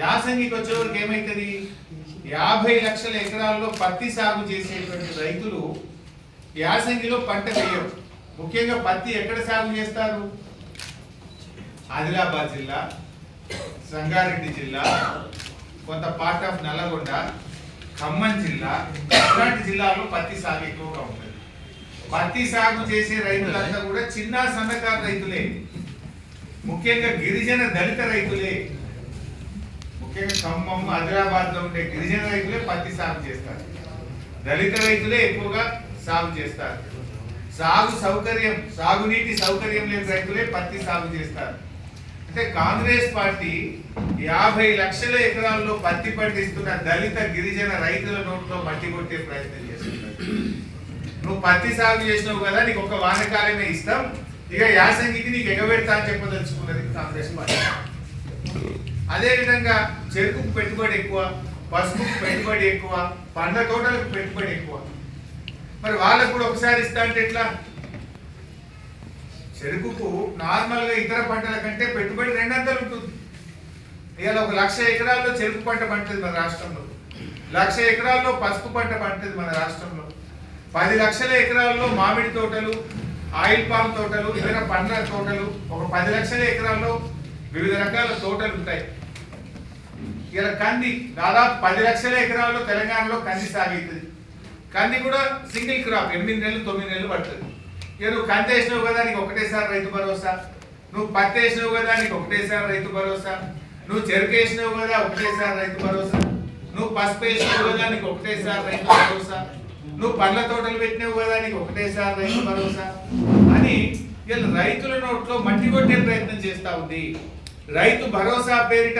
యాసంగికి వచ్చేవరకు ఏమైతుంది 50 లక్షల ఎకరాల్లో పత్తి సాగు చేసేటువంటి రైతులు యాసంగిలో పంట వేయరు. ముఖ్యంగా పత్తి ఎక్కడ సాగు చేస్తారు? ఆదిలాబాద్ జిల్లా, సంగారెడ్డి జిల్లా, కొంత పార్ట్ ఆఫ్ నల్లగొండ, ఖమ్మం జిల్లా, ఇలాంటి జిల్లాల్లో పత్తి సాగు ఎక్కువగా ఉంటుంది. పత్తి సాగు చేసే రైతులంతా కూడా చిన్న సన్నకారు రైతులే, ముఖ్యంగా గిరిజన దళిత రైతులే. ముఖ్యంగా ఖమ్మం, ఆదిలాబాద్ లో ఉండే గిరిజన రైతులే పత్తి సాగు చేస్తారు. దళిత రైతులే ఎక్కువగా సాగు చేస్తారు. సాగునీటి సౌకర్యం లేని రైతులే పత్తి సాగు చేస్తారు. అంటే కాంగ్రెస్ పార్టీ 50 లక్షల ఎకరాల్లో పత్తి పండిస్తున్న దళిత గిరిజన రైతుల నోట్లో మట్టి కొట్టే ప్రయత్నం చేస్తున్నారు. నువ్వు పత్తి సాగు చేసినావు కదా, నీకు ఒక వానకాలమే ఇస్తాం, ఇక యాసంగికి నీకు ఎగబెడతా అని చెప్పదలుచుకున్నది కాంగ్రెస్ పార్టీ. అదే విధంగా చెరుకుకు పెట్టుబడి ఎక్కువ, పసుపుకు పెట్టుబడి ఎక్కువ, పండ్ల తోటలకు పెట్టుబడి ఎక్కువ. మరి వాళ్ళకు కూడా ఒకసారి ఇస్తా అంటే ఎట్లా? చెరుకుకు నార్మల్ గా ఇతర పంటల కంటే పెట్టుబడి 200 ఉంటుంది. ఇవాళ 1 లక్ష ఎకరాల్లో చెరుకు పంట పండుతుంది మన రాష్ట్రంలో, 1 లక్ష ఎకరాల్లో పసుపు పంట పండుతుంది మన రాష్ట్రంలో, 10 లక్షల ఎకరాల్లో మామిడి తోటలు, ఆయిల్ పామ్ తోటలు, ఇతర పండ్ల తోటలు, ఒక 10 లక్షల ఎకరాల్లో వివిధ రకాల తోటలు ఉంటాయి. ఇలా కంది దాదాపు 10 లక్షల ఎకరాల్లో తెలంగాణలో కంది సాగుతుంది. కంది కూడా సింగిల్ క్రాప్, 8 నెలలు 9 నెలలు పడుతుంది. ఇక నువ్వు కంది వేసినావు కదా, నీకు ఒకటేసారి రైతు భరోసా. నువ్వు పత్తి వేసినావు కదా, నీకు ఒకటేసారి రైతు భరోసా. నువ్వు చెరుకు వేసినావు కదా, ఒకటేసారి రైతు భరోసా. నువ్వు పసుపు వేసినావు కదా, నీకు ఒకటేసారి రైతు భరోసా. నువ్వు పండ్ల తోటలు పెట్టినావు కదా, నీకు ఒకటేసారి రైతు భరోసా అని ఇలా రైతుల నోట్లో మట్టి కొట్టే ప్రయత్నం చేస్తా ఉంది. రైతు భరోసా పేరిట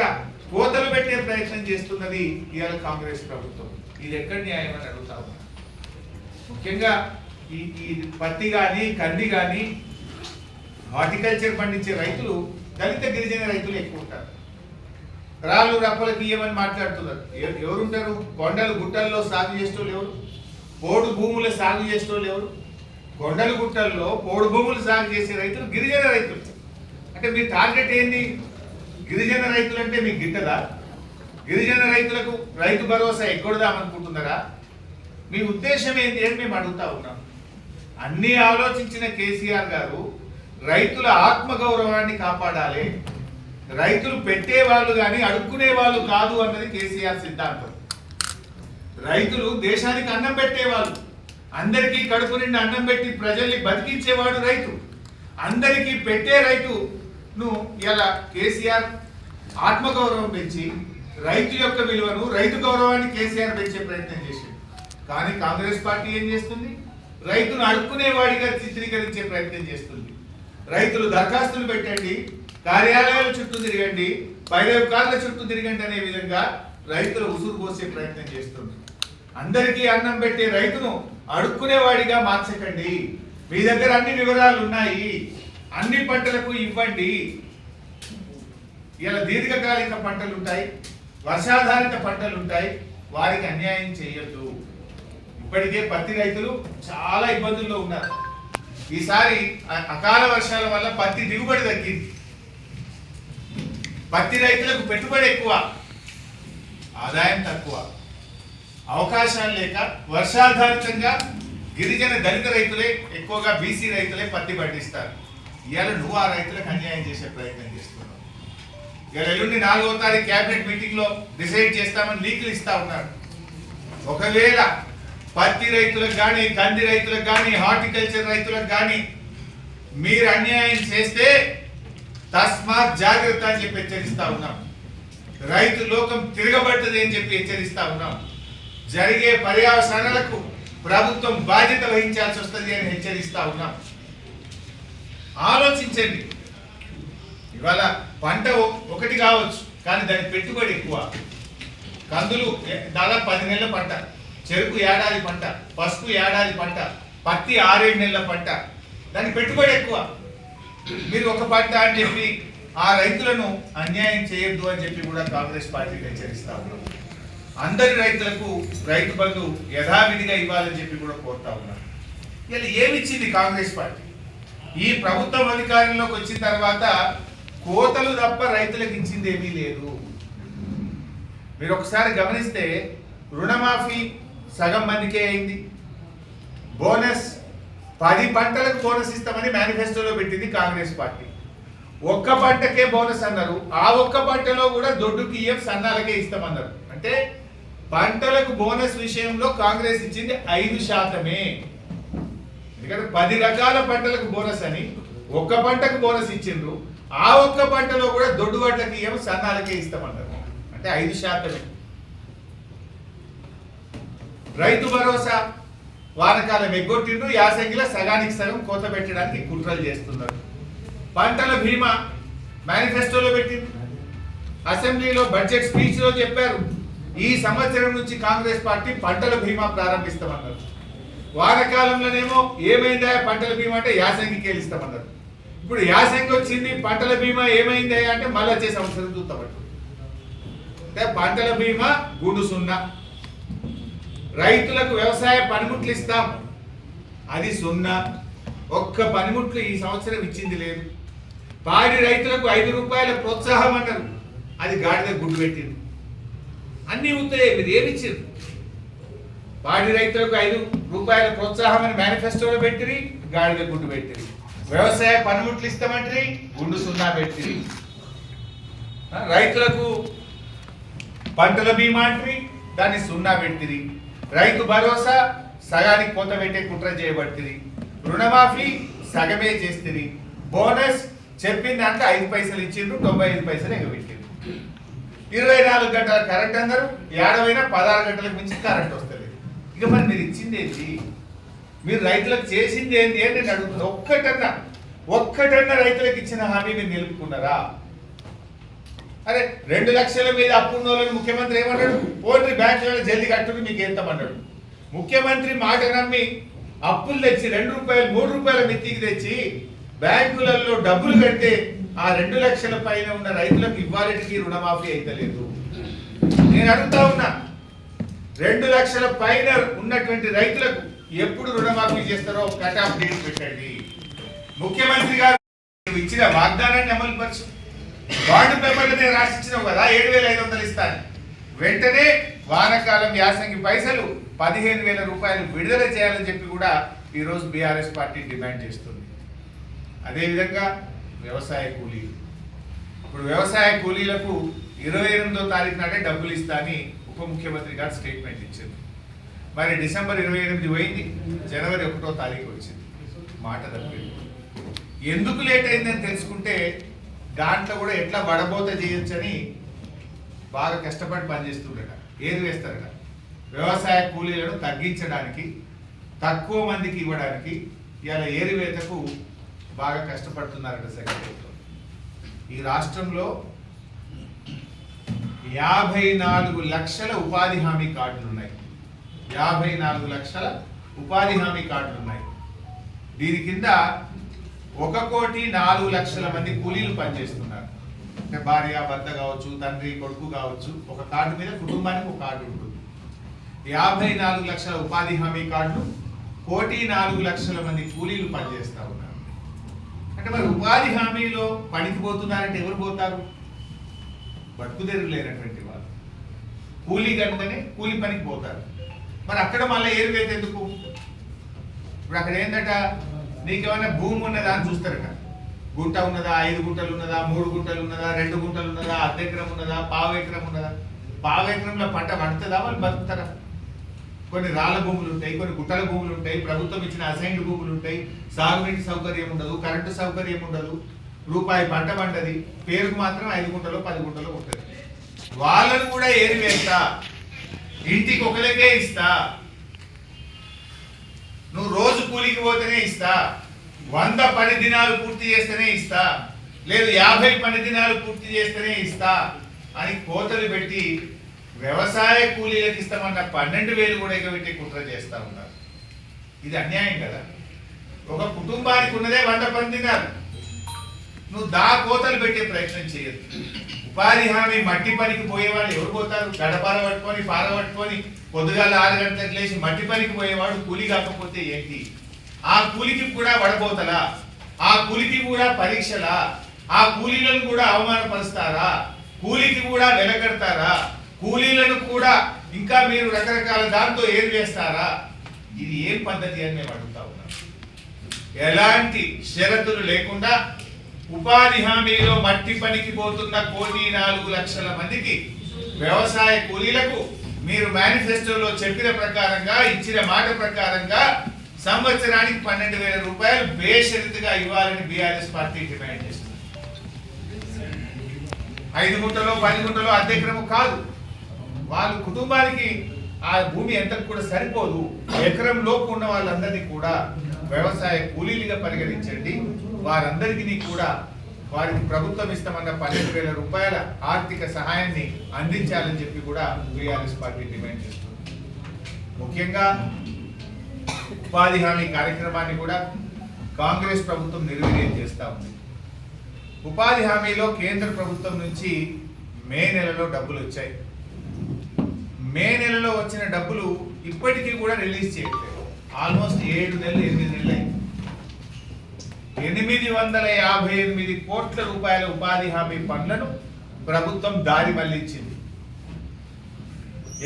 కోతలు పెట్టే ప్రయత్నం చేస్తున్నది ఇవాళ కాంగ్రెస్ ప్రభుత్వం. ఇది ఎక్కడ న్యాయం అని అడుగుతా ఉన్నా. ముఖ్యంగా ఈ పత్తి కానీ కంది కానీ హార్టికల్చర్ పండించే రైతులు దళిత గిరిజన రైతులు ఎక్కువ ఉంటారు. రాళ్ళు రప్పలకు ఇయ్యమని మాట్లాడుతున్నారు. ఎవరుంటారు? కొండలు గుట్టల్లో సాగు చేసేటోళ్ళు ఎవరు? పోడు భూముల సాగు చేసేటోళ్ళు ఎవరు? కొండలు గుట్టల్లో పోడు భూములు సాగు చేసే రైతులు గిరిజన రైతులు. అంటే మీ టార్గెట్ ఏంది? గిరిజన రైతులు అంటే మీకు గిట్టదా? గిరిజన రైతులకు రైతు భరోసా ఎగ్గొడదామనుకుంటున్నారా? మీ ఉద్దేశం ఏంటి అని మేము అడుగుతా ఉన్నాం. అన్ని ఆలోచించిన కేసీఆర్ గారు రైతుల ఆత్మగౌరవాన్ని కాపాడాలి, రైతులు పెట్టేవాళ్ళు కానీ అడుక్కునే వాళ్ళు కాదు అన్నది కేసీఆర్ సిద్ధాంతం. రైతులు దేశానికి అన్నం పెట్టేవాళ్ళు, అందరికీ కడుపు నిండి అన్నం పెట్టి ప్రజల్ని బతికించేవాడు రైతు. అందరికీ పెట్టే రైతును ఇలా కేసీఆర్ ఆత్మగౌరవం పెంచి రైతు యొక్క విలువను, రైతు గౌరవాన్ని కేసీఆర్ పెంచే ప్రయత్నం చేసింది. కానీ కాంగ్రెస్ పార్టీ ఏం చేస్తుంది? రైతును అడుక్కునేవాడిగా చిత్రీకరించే ప్రయత్నం చేస్తుంది. రైతులు దరఖాస్తులు పెట్టండి, కార్యాలయాల చుట్టూ తిరగండి, పైరవికారుల చుట్టూ తిరగండి అనే విధంగా రైతులు ఉసురు పోసే ప్రయత్నం చేస్తుంది. అందరికీ అన్నం పెట్టే రైతును అడుక్కునేవాడిగా మార్చకండి. మీ దగ్గర అన్ని వివరాలు ఉన్నాయి, అన్ని పంటలకు ఇవ్వండి. ఇలా దీర్ఘకాలిక పంటలు ఉంటాయి, వర్షాధారిత పంటలు ఉంటాయి, వారికి అన్యాయం చేయొద్దు. ఇప్పటికే పత్తి రైతులు చాలా ఇబ్బందుల్లో ఉన్నారు. ఈసారి అకాల వర్షాల వల్ల పత్తి దిగుబడి తగ్గింది. పత్తి రైతులకు పెట్టుబడి ఎక్కువ, ఆదాయం తక్కువ, అవకాశాలు లేక వర్షాధారితంగా గిరిజన దళిత రైతులే ఎక్కువగా బీసీ రైతులే పత్తి పండిస్తారు. ఇవాళ నువ్వు ఆ రైతులకు అన్యాయం చేసే ప్రయత్నం చేస్తున్నావు. ఇవాళ ఎల్లుండి 4వ తారీఖు క్యాబినెట్ మీటింగ్ లో డిసైడ్ చేస్తామని లీకులు ఇస్తా ఉన్నారు. ఒకవేళ పత్తి రైతులకు కానీ, కంది రైతులకు కానీ, హార్టికల్చర్ రైతులకు కానీ మీరు అన్యాయం చేస్తే తస్మాత్ జాగ్రత్త అని చెప్పి హెచ్చరిస్తా ఉన్నాం. రైతు లోకం తిరగబడుతుంది అని చెప్పి హెచ్చరిస్తా ఉన్నాం. జరిగే పర్యవసానాలకు ప్రభుత్వం బాధ్యత వహించాల్సి వస్తుంది అని హెచ్చరిస్తా ఉన్నాం. ఆలోచించండి. ఇవాళ పంట ఒకటి కావచ్చు, కానీ దానికి పెట్టుబడి ఎక్కువ. కందులు దాదాపు 10 నెలల పంట, చెరుకు ఏడాది పంట, పసుపు ఏడాది పంట, పత్తి 6-7 నెలల పంట, దానికి పెట్టుబడి ఎక్కువ. మీరు ఒక పంట అని చెప్పి ఆ రైతులను అన్యాయం చేయొద్దు అని చెప్పి కూడా కాంగ్రెస్ పార్టీ హెచ్చరిస్తా ఉన్నాం. అందరి రైతులకు రైతు బంధు యథావిధిగా ఇవ్వాలని చెప్పి కూడా కోరుతా ఉన్నారు. ఇలా ఏమిచ్చింది కాంగ్రెస్ పార్టీ? ఈ ప్రభుత్వం అధికారంలోకి వచ్చిన తర్వాత కోతలు తప్ప రైతులకు ఇచ్చింది ఏమీ లేదు. మీరు ఒకసారి గమనిస్తే రుణమాఫీ సగం మందికే అయింది. బోనస్ 10 పంటలకు బోనస్ ఇస్తామని మేనిఫెస్టోలో పెట్టింది కాంగ్రెస్ పార్టీ. ఒక్క పంటకే బోనస్ అన్నారు. ఆ ఒక్క పంటలో కూడా దొడ్డుకి ఇయ్యం, సన్నాలకే ఇస్తామన్నారు. అంటే పంటలకు బోనస్ విషయంలో కాంగ్రెస్ ఇచ్చింది 5%. ఎందుకంటే 10 రకాల పంటలకు బోనస్ అని ఒక్క పంటకు బోనస్ ఇచ్చిండ్రు. ఆ ఒక్క పంటలో కూడా దొడ్డు వాట్లకి ఇయ్యం, సన్నాలకే ఇస్తామన్నారు. అంటే 5%. రైతు భరోసా వానకాలం ఎగ్గొట్టిండ్రు. యాసంగిలో సగానికి సగం కోత పెట్టడానికి కుట్రలు చేస్తున్నారు. పంటల బీమా మేనిఫెస్టోలో పెట్టింది. అసెంబ్లీలో బడ్జెట్ స్పీచ్ లో చెప్పారు, ఈ సంవత్సరం నుంచి కాంగ్రెస్ పార్టీ పంటల బీమా ప్రారంభిస్తామన్నారు. వానకాలంలోనేమో ఏమైందా పంటల బీమా అంటే యాసంగికి వెళ్ళిస్తామన్నారు. ఇప్పుడు యాసంగి వచ్చింది, పంటల బీమా ఏమైందా అంటే మళ్ళీ వచ్చే సంవత్సరం చూస్తామన్నారు. అంటే పంటల బీమా గుండు సున్నా. రైతులకు వ్యవసాయ పనిముట్లు ఇస్తాం, అది సున్నా. ఒక్క పనిముట్లు ఈ సంవత్సరం ఇచ్చింది లేదు. పాడి రైతులకు 5 రూపాయల ప్రోత్సాహం అన్నారు, అది గాడిద గుడ్డు పెట్టింది. అన్ని ఉంటాయి, మీరు ఏమిచ్చారు? పాడి రైతులకు 5 రూపాయల ప్రోత్సాహం అని మేనిఫెస్టోలో పెట్టిరి, గాడిద గుడ్డు పెట్టిరి. వ్యవసాయ పనిముట్లు ఇస్తామంటారు, గుండు సున్నా పెట్టిరి. రైతులకు పంటల బీమా అంటారు, దాన్ని సున్నా పెట్టిరి. రైతు భరోసా సగానికి కోత పెట్టే కుట్ర చేయబడుతుంది. రుణమాఫీ సగమే చేస్తుంది. బోనస్ చెప్పిన దాంట్లో 5 పైసలు ఇచ్చిండ్రు, 95 పైసలు ఎగబెట్టిండ్రు. 24 గంటల కరెంట్ అందరూ, ఏడవైనా 16 గంటలకు మించి కరెంట్ వస్తుంది. ఇక మరి మీరు ఇచ్చింది ఏంటి? మీరు రైతులకు చేసింది ఏంటి అని నేను అడుగుతున్నా. ఒక్కటన్నా రైతులకు ఇచ్చిన హామీ మీరు నిలుపుకున్నారా? అరే 2 లక్షల మీద అప్పున్న వాళ్ళని ముఖ్యమంత్రి ఏమన్నాడు? ఓన్లీ బ్యాంకులలో జల్దీ కట్టుకుని మీకు ఎంతమన్నాడు. ముఖ్యమంత్రి మాట నమ్మి అప్పులు తెచ్చి 2 రూపాయలు 3 రూపాయల మిత్తికి తెచ్చి బ్యాంకులలో డబ్బులు కడితే ఆ 2 లక్షల పైన ఉన్న రైతులకు ఇవ్వాలటికి రుణమాఫీ అయితే లేదు. నేను అడుగుతా ఉన్నా, 2 లక్షల పైన ఉన్నటువంటి రైతులకు ఎప్పుడు రుణమాఫీ చేస్తారో కట్ ఆఫ్ డేట్ పెట్టండి. ముఖ్యమంత్రి గారు ఇచ్చిన వాగ్దానాన్ని అమలు పరచు. బాండ్ పేపర్లు నేను రాసిచ్చినావు కదా 7,500 ఇస్తాను. వెంటనే వానకాలం యాసంగి పైసలు 15,000 రూపాయలు విడుదల చేయాలని చెప్పి కూడా ఈరోజు బీఆర్ఎస్ పార్టీ డిమాండ్ చేస్తుంది. అదేవిధంగా వ్యవసాయ కూలీలు, ఇప్పుడు వ్యవసాయ కూలీలకు 28వ తారీఖు నాటే డబ్బులు ఇస్తా అని ఉప ముఖ్యమంత్రి గారు స్టేట్మెంట్ ఇచ్చారు. మరి డిసెంబర్ 28 పోయింది, జనవరి 1వ తారీఖు వచ్చింది, మాట తప్పింది. ఎందుకు లేట్ అయిందని తెలుసుకుంటే దాంట్లో కూడా ఎట్లా వడబోత చేయొచ్చని బాగా కష్టపడి పనిచేస్తుండట, ఏది వేస్తారట. వ్యవసాయ కూలీలను తగ్గించడానికి, తక్కువ మందికి ఇవ్వడానికి ఇలా ఏరివేతకు బాగా కష్టపడుతున్నారట సెక్రటరీతో. ఈ రాష్ట్రంలో 54 లక్షల ఉపాధి హామీ కార్డులు ఉన్నాయి. 54 లక్షల ఉపాధి హామీ కార్డులు ఉన్నాయి. దీని కింద 1,04,00,000 మంది కూలీలు పనిచేస్తున్నారు. అంటే భార్య భర్త కావచ్చు, తండ్రి కొడుకు కావచ్చు, ఒక కార్డు మీద కుటుంబానికి ఒక కార్డు ఉంటుంది. 54 లక్షల ఉపాధి హామీ కార్డులు, 1,04,00,000 మంది కూలీలు పనిచేస్తూ ఉన్నారు. అంటే మరి ఉపాధి హామీలో పనికి పోతున్నారంటే ఎవరు పోతారు? బతుకుదేరు లేనటువంటి వాళ్ళు. కూలీ కనుకనే కూలి పనికి పోతారు. మరి అక్కడ మళ్ళీ ఏరువేత ఎందుకు? ఇప్పుడు అక్కడ ఏంటట, నీకేమైనా భూమి ఉన్నదా అని చూస్తారట. గుంట ఉన్నదా, 5 గుంటలు ఉన్నదా, 3 గుంటలు ఉన్నదా, 2 గుంటలు ఉన్నదా, అర్ధ ఎకరం ఉన్నదా, పావు ఎకరం ఉన్నదా. పావు ఎకరంలో పంట పండుతుందా? వాళ్ళు బతుకుతారా? కొన్ని రాళ్ళ భూములు ఉంటాయి, కొన్ని గుట్టల భూములు ఉంటాయి, ప్రభుత్వం ఇచ్చిన అసైన్డ్ భూములు ఉంటాయి, సాగునీటి సౌకర్యం ఉండదు, కరెంటు సౌకర్యం ఉండదు, రూపాయి పంట పండది, పేరుకు మాత్రం 5 గుంటలో 10 గుంటలో ఉంటుంది. వాళ్ళను కూడా ఏరివేస్తా, ఇంటికి ఒకరికే ఇస్తా, నువ్వు రోజు కూలికి పోతేనే ఇస్తా, 100 పని దినాలు పూర్తి చేస్తేనే ఇస్తా, లేదు 50 పని దినాలు పూర్తి చేస్తేనే ఇస్తా అని కోతలు పెట్టి వ్యవసాయ కూలీలకు ఇస్తామన్న 12,000 కూడా ఎగబెట్టి కుట్ర చేస్తా ఉన్నారు. ఇది అన్యాయం కదా. ఒక కుటుంబానికి ఉన్నదే 100 పని దినాలు, నువ్వు కోతలు పెట్టే ప్రయత్నం చేయొద్దు. ఉపాధి హామీ మట్టి పనికి పోయే వాళ్ళు ఎవరు పోతారు? గడపార పట్టుకొని పార పట్టుకొని పొద్దుగాల 6 గంటలకు లేచి మట్టి పనికి పోయేవాడు కూలి కాకపోతే ఏంటి? ఆ కూలికి కూడా వడపోతలా, ఆ కూలికి కూడా పరీక్షలా, ఆ కూలీలను కూడా అవమానపరుస్తారా? కూలీకి కూడా వెలగడతారా? కూలీలను కూడా ఇంకా మీరు రకరకాల దాంతో ఏం చేస్తారా? ఇది ఏం పద్ధతి అని మేము అడుగుతా ఉన్నాం. ఎలాంటి షరతులు లేకుండా ఉపాధి హామీలో మట్టి పనికి పోతున్న 1,04,00,000 మందికి వ్యవసాయ కూలీలకు మీరు మేనిఫెస్టోలో చెప్పిన ప్రకారంగా ఇచ్చిన మాట ప్రకారంగా సంవత్సరానికి 12,000 రూపాయలు బేషరతుగా ఇవ్వాలని బీఆర్ఎస్ పార్టీ డిమాండ్ చేస్తుంది. 5 గుంటలో 10 గుంటలో అద్దెక్రము కాదు, వాళ్ళు కుటుంబానికి ఆ భూమి ఎంతకు కూడా సరిపోదు. ఎకరం లోపు ఉన్న వాళ్ళందరినీ కూడా వ్యవసాయ కూలీలుగా పరిగణించండి. వారందరికీ కూడా వారికి ప్రభుత్వం ఇస్తామన్న 12,000 రూపాయల ఆర్థిక సహాయాన్ని అందించాలని చెప్పి కూడా బీఆర్ఎస్ పార్టీ డిమాండ్ చేస్తుంది. ముఖ్యంగా ఉపాధి హామీ కార్యక్రమాన్ని కూడా కాంగ్రెస్ ప్రభుత్వం నిర్వీర్యం చేస్తూ ఉంది. ఉపాధి హామీలో కేంద్ర ప్రభుత్వం నుంచి మే నెలలో డబ్బులు వచ్చాయి. మే నెలలో వచ్చిన డబ్బులు ఇప్పటికీ కూడా రిలీజ్ చేయట్లేదు. ఆల్మోస్ట్ 7 నెలలు 8 నెలలు అయింది. 858 కోట్ల రూపాయల ఉపాధి హామీ పనులను ప్రభుత్వం దారి మళ్లించింది.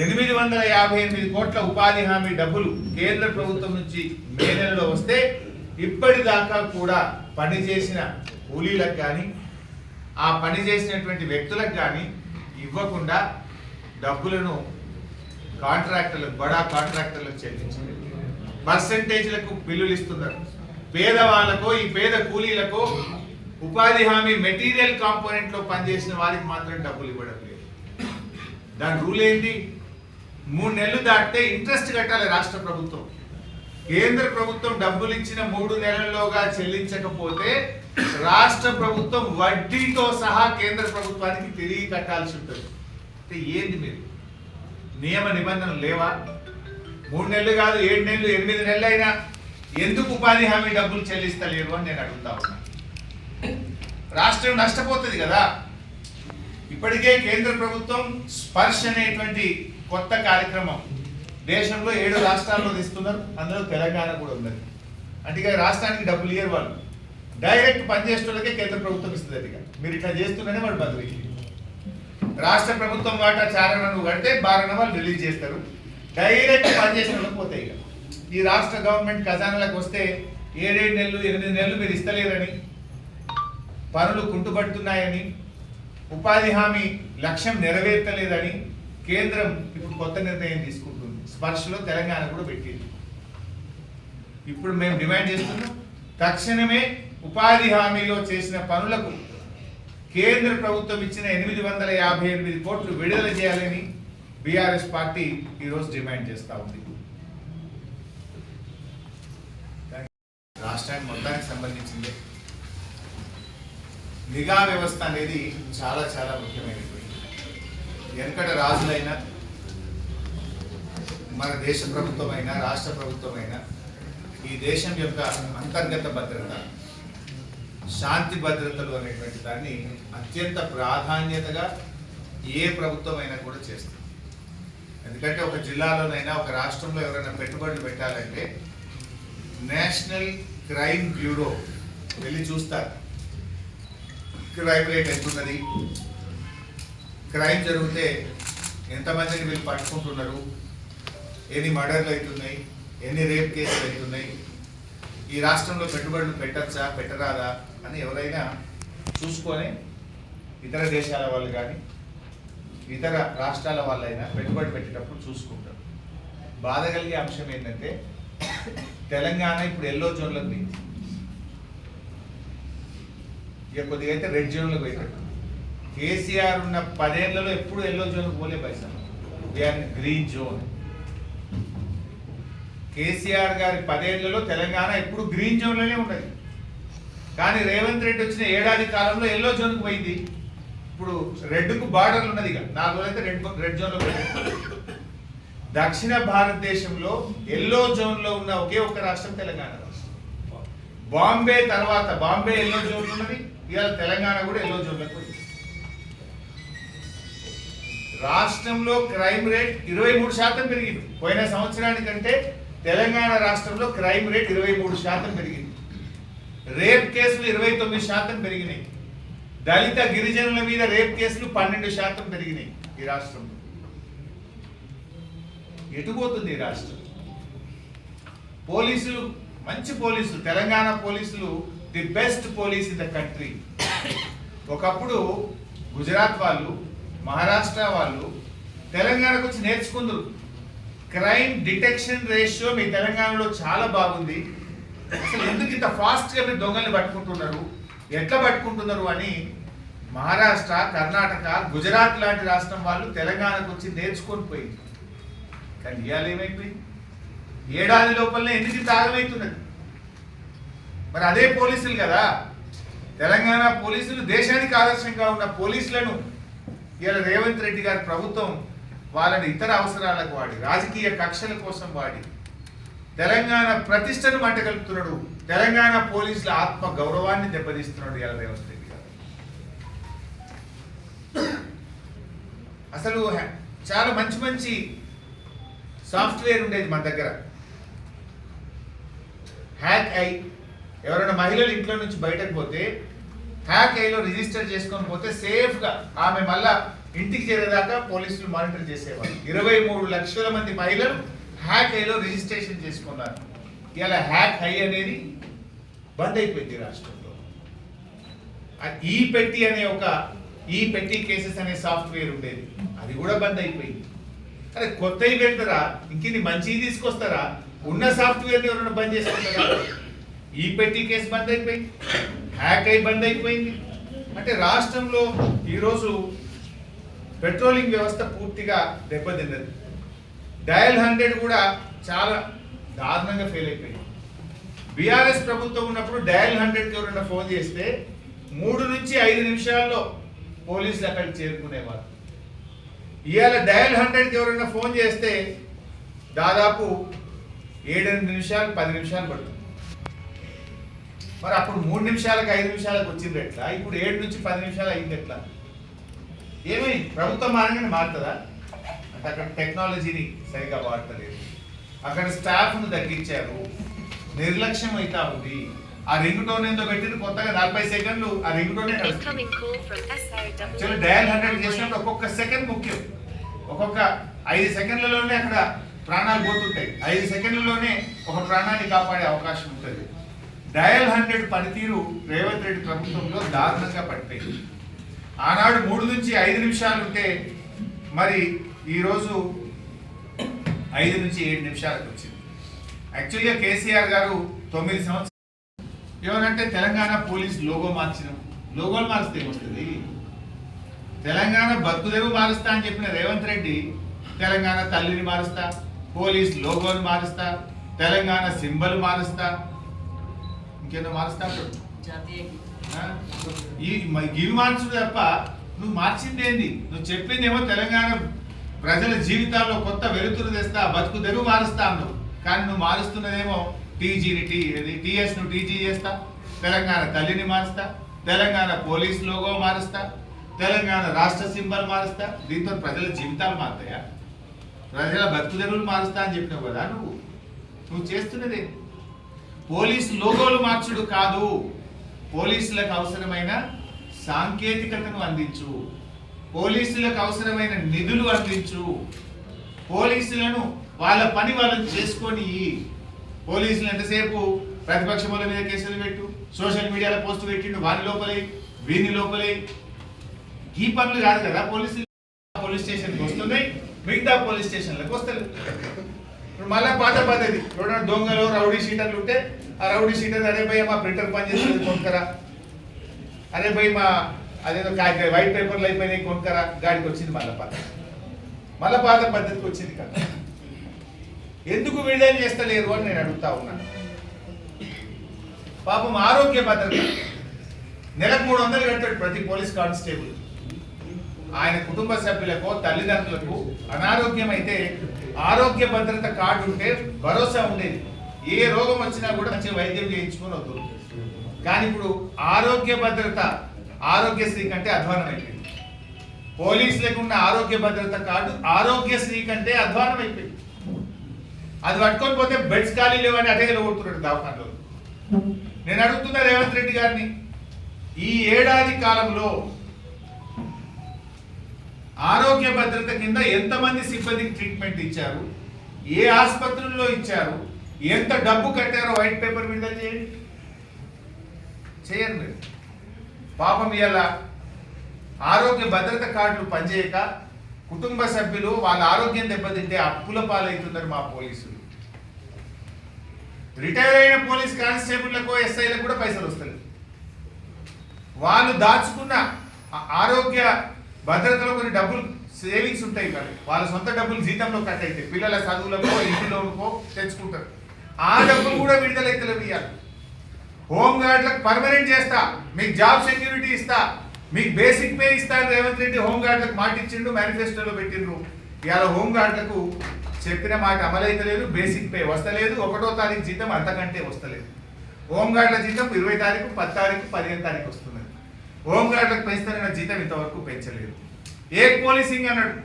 858 కోట్ల ఉపాధి హామీ డబ్బులు కేంద్ర ప్రభుత్వం నుంచి మే నెలలో వస్తే ఇప్పటిదాకా కూడా పనిచేసిన కూలీలకు కానీ ఆ పని చేసినటువంటి వ్యక్తులకు కానీ ఇవ్వకుండా డబ్బులను కాంట్రాక్టర్లకు, బడా కాంట్రాక్టర్లకు చెల్లించారు. పర్సెంటేజ్లకు బిల్లులు ఇస్తున్నారు. పేదవాళ్ళకో ఈ పేద కూలీలకో ఉపాధి హామీ మెటీరియల్ కాంపోనెంట్ లో పనిచేసిన వారికి మాత్రం డబ్బులు ఇవ్వడం లేదు. దాని రూల్ ఏంటి? 3 నెలలు దాటితే ఇంట్రెస్ట్ కట్టాలి రాష్ట్ర ప్రభుత్వం. కేంద్ర ప్రభుత్వం డబ్బులు ఇచ్చిన 3 నెలల్లోగా చెల్లించకపోతే రాష్ట్ర ప్రభుత్వం వడ్డీతో సహా కేంద్ర ప్రభుత్వానికి తిరిగి కట్టాల్సి ఉంటుంది. అంటే ఏంది మీరు నియమ నిబంధనలు లేవా? 3 నెలలు కాదు 7 నెలలు 8 నెలలు అయినా ఎందుకు ఉపాధి హామీ డబ్బులు చెల్లిస్తలేరు అని నేను అడుగుతా ఉన్నా. రాష్ట్రం నష్టపోతుంది కదా. ఇప్పటికే కేంద్ర ప్రభుత్వం స్పర్శ్ అనేటువంటి కొత్త కార్యక్రమం దేశంలో 7 రాష్ట్రాల్లో తీస్తున్నారు. అందులో తెలంగాణ కూడా ఉన్నది. అంటే రాష్ట్రానికి డబ్బులు ఇయ్యరు, వాళ్ళు డైరెక్ట్ పనిచేసేటోళ్ళకే కేంద్ర ప్రభుత్వం ఇస్తుంది. ఇక మీరు ఇట్లా చేస్తూనే వాళ్ళు బదిలీ. రాష్ట్ర ప్రభుత్వం వాటా చారణ నువ్వు కడితే బారణ వాళ్ళు రిలీజ్ చేస్తారు. డైరెక్ట్ పనిచేసిన వాళ్ళకి పోతాయి. ఇక ఈ రాష్ట్ర గవర్నమెంట్ ఖజానాలకు వస్తే 7 నెలలు 8 నెలలు మీరు ఇస్తలేరని, పనులు కుంటుపడుతున్నాయని, ఉపాధి హామీ లక్ష్యం నెరవేర్తలేదని కేంద్రం ఇప్పుడు కొత్త నిర్ణయం తీసుకుంటుంది. స్పర్శలో తెలంగాణ కూడా పెట్టింది. ఇప్పుడు మేము డిమాండ్ చేస్తున్నాం, తక్షణమే ఉపాధి హామీలో చేసిన పనులకు కేంద్ర ప్రభుత్వం ఇచ్చిన 858 కోట్లు విడుదల చేయాలని బీఆర్ఎస్ పార్టీ ఈరోజు డిమాండ్ చేస్తూ ఉంది. రాష్ట్రానికి మొత్తానికి సంబంధించింది నిఘా వ్యవస్థ అనేది చాలా చాలా ముఖ్యమైనటువంటి. వెనకట రాజులైనా మన దేశ ప్రభుత్వం అయినా రాష్ట్ర ప్రభుత్వం అయినా ఈ దేశం యొక్క అంతర్గత భద్రత, శాంతి భద్రతలు అనేటువంటి దాన్ని అత్యంత ప్రాధాన్యతగా ఏ ప్రభుత్వం అయినా కూడా చేస్తుంది. ఎందుకంటే ఒక జిల్లాలోనైనా ఒక రాష్ట్రంలో ఎవరైనా పెట్టుబడులు పెట్టాలంటే నేషనల్ క్రైమ్ బ్యూరో వెళ్ళి చూస్తారు. క్రైమ్ రేట్ ఎంతున్నది, క్రైమ్ జరిగితే ఎంతమందిని వీళ్ళు పట్టుకుంటున్నారు, ఎన్ని మర్డర్లు అవుతున్నాయి, ఎన్ని రేప్ కేసులు అవుతున్నాయి, ఈ రాష్ట్రంలో పెట్టుబడులు పెట్టచ్చా పెట్టరాదా అని ఎవరైనా చూసుకొని ఇతర దేశాల వాళ్ళు కానీ ఇతర రాష్ట్రాల వాళ్ళైనా పెట్టుబడి పెట్టేటప్పుడు చూసుకుంటారు. బాధ కలిగే అంశం ఏంటంటే తెలంగాణ ఇప్పుడు ఎల్లో జోన్లకు పోయింది. ఇక కొద్దిగా అయితే రెడ్ జోన్లకు పోయినట్టు. కేసీఆర్ ఉన్న 10 ఏళ్లలో ఎప్పుడు ఎల్లో జోన్కు పోలే పైసా, వీఆర్ గ్రీన్ జోన్. కేసీఆర్ గారి 10 ఏళ్లలో తెలంగాణ ఎప్పుడు గ్రీన్ జోన్లోనే ఉన్నది. కానీ రేవంత్ రెడ్డి వచ్చిన 7 ఏడాది కాలంలో ఎల్లో జోన్కు పోయింది. ఇప్పుడు రెడ్కు బార్డర్లు ఉన్నది. ఇక 4 రోజులైతే రెడ్ జోన్లో పోయింది. దక్షిణ భారతదేశంలో ఎల్లో జోన్లో ఉన్న ఒకే ఒక్క రాష్ట్రం తెలంగాణ రాష్ట్రం. బాంబే తర్వాత, బాంబే ఎల్లో జోన్ ఉన్నది, ఇవాళ తెలంగాణ కూడా ఎల్లో జోన్లోకి పోయింది. రాష్ట్రంలో క్రైమ్ రేట్ 23% పెరిగింది. పోయిన సంవత్సరానికంటే తెలంగాణ రాష్ట్రంలో క్రైమ్ రేట్ 23% పెరిగింది. రేప్ కేసులు 29% పెరిగినాయి. దళిత గిరిజనుల మీద రేప్ కేసులు 12% పెరిగినాయి ఈ రాష్ట్రంలో. ఎటుపోతుంది ఈ రాష్ట్రం? పోలీసులు మంచి పోలీసులు, తెలంగాణ పోలీసులు the best police in the country. ఒకప్పుడు గుజరాత్ వాళ్ళు, మహారాష్ట్ర వాళ్ళు తెలంగాణకు వచ్చి నేర్చుకుందరు. క్రైమ్ డిటెక్షన్ రేషియో మీ తెలంగాణలో చాలా బాగుంది, అసలు ఎందుకు ఇంత ఫాస్ట్గా మీరు దొంగల్ని పట్టుకుంటున్నారు, ఎట్లా పట్టుకుంటున్నారు అని మహారాష్ట్ర, కర్ణాటక, గుజరాత్ లాంటి రాష్ట్రం వాళ్ళు తెలంగాణకు వచ్చి నేర్చుకొని పోయింది. కానీ ఇవాళ ఏమైపోయింది? ఏడాది లోపలనే ఎందుకు ఇంత ఆగమవుతున్నది? మరి అదే పోలీసులు కదా, తెలంగాణ పోలీసులు దేశానికి ఆదర్శంగా ఉన్న పోలీసులను ఇవాళ రేవంత్ రెడ్డి గారి ప్రభుత్వం వాళ్ళని ఇతర అవసరాలకు వాడి, రాజకీయ కక్షల కోసం వాడి తెలంగాణ ప్రతిష్టను మంటగలుపుతున్నాడు, తెలంగాణ పోలీసుల ఆత్మ గౌరవాన్ని దెబ్బతీస్తున్నాడు ఇవాళ రేవంత్ రెడ్డి గారు. అసలు చాలా మంచి మంచి సాఫ్ట్వేర్ ఉండేది మన దగ్గర. హ్యాక్ ఐ, ఎవరైనా మహిళలు ఇంట్లో నుంచి బయటకు పోతే హ్యాక్ ఐలో రిజిస్టర్ చేసుకొని పోతే సేఫ్గా ఆమె మళ్ళా ఇంటికి చేరేదాకా పోలీసులు మానిటర్ చేసేవారు. 23 లక్షల మంది మహిళలు హ్యాక్ ఐలో రిజిస్ట్రేషన్ చేసుకున్నారు. ఇలా హ్యాక్ ఐ అనేది బంద్ అయిపోయింది రాష్ట్రంలో. ఈ పెట్టి అనే ఈ పెట్టి కేసెస్ అనే సాఫ్ట్వేర్ ఉండేది, అది కూడా బంద్ అయిపోయింది. అరే కొత్తవి పెడతారా, ఇంకిన్ని మంచివి తీసుకొస్తారా? ఉన్న సాఫ్ట్వేర్ ఎవరైనా బంద్ చేసుకుంటారా? ఈ పెట్టి కేసు బంద్ అయిపోయింది, హ్యాక్ అయి బంద్ అయిపోయింది. అంటే రాష్ట్రంలో ఈరోజు పెట్రోలింగ్ వ్యవస్థ పూర్తిగా దెబ్బతిన్నది. డయల్ 100 కూడా చాలా దారుణంగా ఫెయిల్ అయిపోయింది. బీఆర్ఎస్ ప్రభుత్వం ఉన్నప్పుడు డయల్ 100కి ఎవరైనా ఫోన్ చేస్తే 3 నుంచి 5 నిమిషాల్లో పోలీసులు అక్కడికి చేరుకునేవారు. ఇవాళ డయల్ 100కి ఎవరైనా ఫోన్ చేస్తే దాదాపు 7-8 నిమిషాలు 10 నిమిషాలు పడుతుంది. మరి అప్పుడు 3 నిమిషాలకు 5 నిమిషాలకు వచ్చింది ఎట్లా? ఇప్పుడు 7 నుంచి 10 నిమిషాలు అయింది ఎట్లా? ఏమైంది? ప్రభుత్వం మారగానే మారుతుందా? అంటే అక్కడ టెక్నాలజీని సరిగా వాడతలేదు, అక్కడ స్టాఫ్ను తగ్గించారు, నిర్లక్ష్యం అవుతా ఉంది. ఆ రింగ్ టోన్ ఏందో పెట్టింది కొత్తగా 40 సెకండ్లు ఆ రింగ్ టోనే నడుస్తుంది. డయల్ 100 చేసినప్పుడు ఒక్కొక్క సెకండ్ ముఖ్యం. ఒక్కొక్క 5 సెకండ్లలోనే అక్కడ ప్రాణాలు పోతుంటాయి. 5 సెకండ్లలోనే ఒక ప్రాణాన్ని కాపాడే అవకాశం ఉంటుంది. డయల్ 100 పనితీరు రేవంత్ రెడ్డి ప్రభుత్వంలో దారుణంగా పడిపోయింది. ఆనాడు 3 నుంచి 5 నిమిషాలు ఉంటే మరి ఈరోజు 5 నుంచి 7 నిమిషాలకు వచ్చింది. యాక్చువల్గా కేసీఆర్ గారు 9 సంవత్సరాలు ఏమనంటే తెలంగాణ పోలీస్ లోగో మార్చినాం. లోగోలు మారిస్తే ఏమొస్తుంది? తెలంగాణ బతుకుదెరువు మారుస్తా అని చెప్పిన రేవంత్ రెడ్డి తెలంగాణ తల్లిని మారుస్తా, పోలీస్ లోగోని మారుస్తా, తెలంగాణ సింబల్ మారుస్తా, ఇంకేదో మారుస్తా. ఇవి మార్చుడు తప్ప నువ్వు మార్చింది ఏంది? నువ్వు చెప్పిందేమో తెలంగాణ ప్రజల జీవితాల్లో కొత్త వెలుతురు తెస్తా, బతుకు తెరువు మారుస్తా అన్నావు. కానీ నువ్వు మారుస్తున్నదేమో టీజీని టీఎస్ను టీజీ చేస్తా, తెలంగాణ తల్లిని మారుస్తా, తెలంగాణ పోలీస్ లోగో మారుస్తా, తెలంగాణ రాష్ట్ర సింబల్ మారుస్తా. దీంతో ప్రజల జీవితాలు మారుతాయా? ప్రజల బతుకు తెరువులు మారుస్తా అని చెప్పినావు కదా. నువ్వు చేస్తున్నదే పోలీసు లోగోలు మార్చుడు కాదు, పోలీసులకు అవసరమైన సాంకేతికతను అందించు, పోలీసులకు అవసరమైన నిధులు అందించు, పోలీసులను వాళ్ళ పని వాళ్ళని చేసుకొని. పోలీసులు ఎంతసేపు ప్రతిపక్షముల మీద కేసులు పెట్టు, సోషల్ మీడియాలో పోస్ట్ పెట్టిండు, వాని లోపలే వీని లోపలే. ఈ పనులు కాదు కదా పోలీసులు. పోలీస్ స్టేషన్కి వస్తున్నాయి, మిగతా పోలీస్ స్టేషన్లకు వస్తారు. ఇప్పుడు మళ్ళీ పాత పద్ధతి, ఎవరైనా దొంగలు రౌడీ షీటర్లు ఉంటే ఆ రౌడీ షీటర్ అరే భయ్ మా ప్రింటర్ పని చేస్తుంది కొనుక్కరా, అరే భయ్ మా అదేదో వైట్ పేపర్లు అయిపోయినాయి కొనుక్కరా, గాడికి వచ్చింది మళ్ళీ పాత పద్ధతికి వచ్చింది కదా. ఎందుకు విడుదల చేస్తలేరు అని నేను అడుగుతా ఉన్నాను. పాపం ఆరోగ్య భద్రత నెలకు 300 కట్టాడు ప్రతి పోలీస్ కానిస్టేబుల్. ఆయన కుటుంబ సభ్యులకు తల్లిదండ్రులకు అనారోగ్యం అయితే ఆరోగ్య భద్రత కార్డు ఉంటే భరోసా ఉండేది, ఏ రోగం వచ్చినా కూడా మంచి వైద్యం చేయించుకొని వద్దు. కానీ ఇప్పుడు ఆరోగ్య భద్రత ఆరోగ్యశ్రీ కంటే అధ్వానం అయిపోయింది. పోలీసులకు ఉన్న ఆరోగ్య భద్రత కార్డు ఆరోగ్యశ్రీ కంటే అధ్వానం అయిపోయింది. అది పట్టుకొని పోతే బెడ్స్ ఖాళీ లేవని అటేలో కొడుతున్నాడు దవాఖానలో. నేను అడుగుతున్నా రేవంత్ రెడ్డి గారిని, ఈ ఏడాది కాలంలో ఆరోగ్య భద్రత కింద ఎంతమంది సిబ్బందికి ట్రీట్మెంట్ ఇచ్చారు, ఏ ఆసుపత్రుల్లో ఇచ్చారు, ఎంత డబ్బు కట్టారో వైట్ పేపర్ విడుదల చేయండి. పాపం ఇలా ఆరోగ్య భద్రత కార్డులు పనిచేయక కుటుంబ సభ్యులు వాళ్ళ ఆరోగ్యం దెబ్బతింటే అప్పుల పాలవుతున్నారు మా పోలీసులు. రిటైర్ అయిన పోలీస్ కానిస్టేబుళ్లకు ఎస్ఐలకు కూడా పైసలు వస్తాయి. వాళ్ళు దాచుకున్న ఆరోగ్య భద్రతలో కొన్ని డబ్బులు సేవింగ్స్ ఉంటాయి కదా, వాళ్ళ సొంత డబ్బులు జీతంలో కట్ అయితే పిల్లల చదువులకో ఇంటిలోకో తెచ్చుకుంటారు. ఆ డబ్బులు కూడా విడుదలైతలేవు. ఇవ్వాలి హోంగార్డులకు పర్మనెంట్ చేస్తా, మీకు జాబ్ సెక్యూరిటీ ఇస్తా, మీకు బేసిక్ పే ఇస్తాను రేవంత్ రెడ్డి హోంగార్డులకు మాట ఇచ్చిండు, మేనిఫెస్టోలో పెట్టిండ్రు. ఇవాళ హోంగార్డులకు చెప్పిన మాట అమలైతలేదు, బేసిక్ పే వస్తలేదు, 1వ తారీఖు జీతం అంతకంటే వస్తలేదు. హోంగార్డుల జీతం 20 తారీఖు, 10 తారీఖు, 15 తారీఖు వస్తున్నది. హోంగార్డులకు పెంచుతారన్న జీతం ఇంతవరకు పెంచలేదు. ఏ పోలీసింగ్ అన్నాడు.